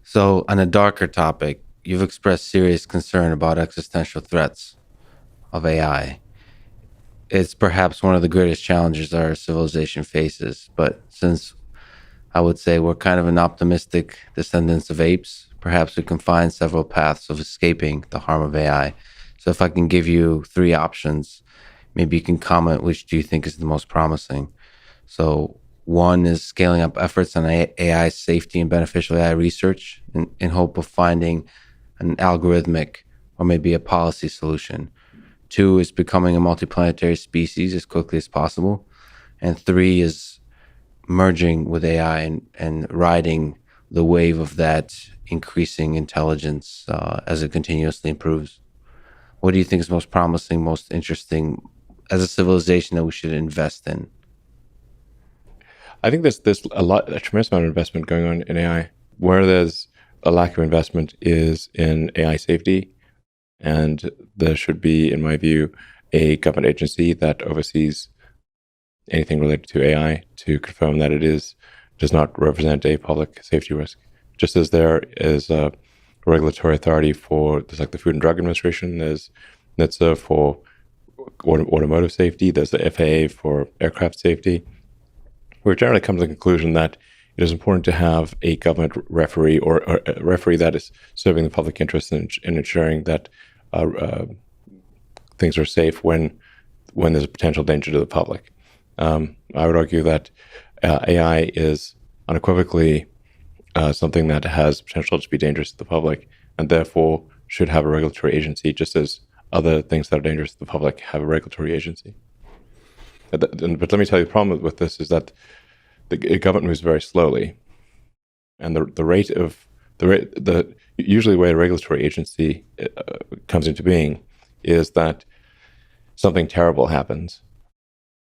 So, on a darker topic, you've expressed serious concern about existential threats of AI. It's perhaps one of the greatest challenges our civilization faces. But since I would say we're kind of an optimistic descendants of apes, perhaps we can find several paths of escaping the harm of AI. So, if I can give you three options, maybe you can comment which do you think is the most promising. So, one is scaling up efforts on AI safety and beneficial AI research in hope of finding an algorithmic or maybe a policy solution. Two is becoming a multiplanetary species as quickly as possible. And three is merging with AI and riding the wave of that increasing intelligence as it continuously improves. What do you think is most promising, most interesting as a civilization that we should invest in? I think there's a tremendous amount of investment going on in AI. Where there's a lack of investment is in AI safety, and there should be, in my view, a government agency that oversees anything related to AI to confirm that does not represent a public safety risk. Just as there is a regulatory authority there's like the Food and Drug Administration, there's NHTSA for automotive safety, there's the FAA for aircraft safety. We generally come to the conclusion that it is important to have a government referee or a referee that is serving the public interest in ensuring that things are safe when there's a potential danger to the public. I would argue that AI is unequivocally something that has potential to be dangerous to the public and therefore should have a regulatory agency, just as other things that are dangerous to the public have a regulatory agency. But let me tell you, the problem with this is that the government moves very slowly, and usually the way a regulatory agency comes into being is that something terrible happens.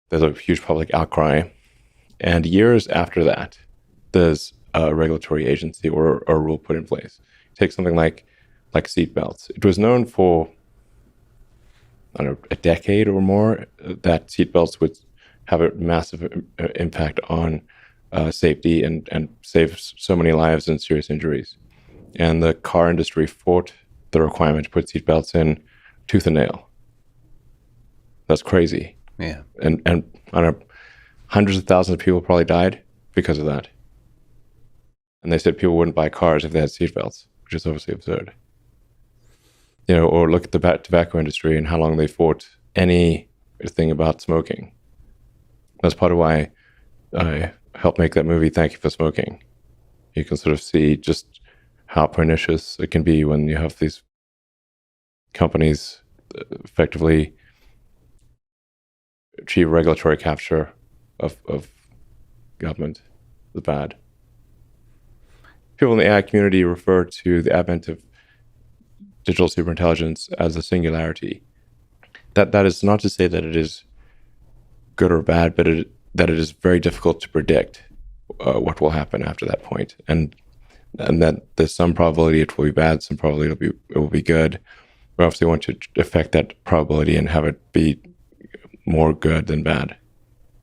There's a huge public outcry, and years after that, there's a regulatory agency or a rule put in place. Take something like seatbelts. It was known for, I don't know, a decade or more that seatbelts would have a massive impact on safety and save so many lives and serious injuries. And the car industry fought the requirement to put seatbelts in tooth and nail. That's crazy. Yeah. And I don't know, hundreds of thousands of people probably died because of that. And they said people wouldn't buy cars if they had seatbelts, which is obviously absurd. Or look at the tobacco industry and how long they fought anything about smoking. That's part of why I helped make that movie, Thank You for Smoking. You can sort of see just how pernicious it can be when you have these companies effectively achieve regulatory capture of government, the bad. People in the AI community refer to the advent of digital superintelligence as a singularity. That is not to say that it is good or bad, but that it is very difficult to predict what will happen after that point, and that there's some probability it will be bad, some probability it will be good. We obviously want to affect that probability and have it be more good than bad.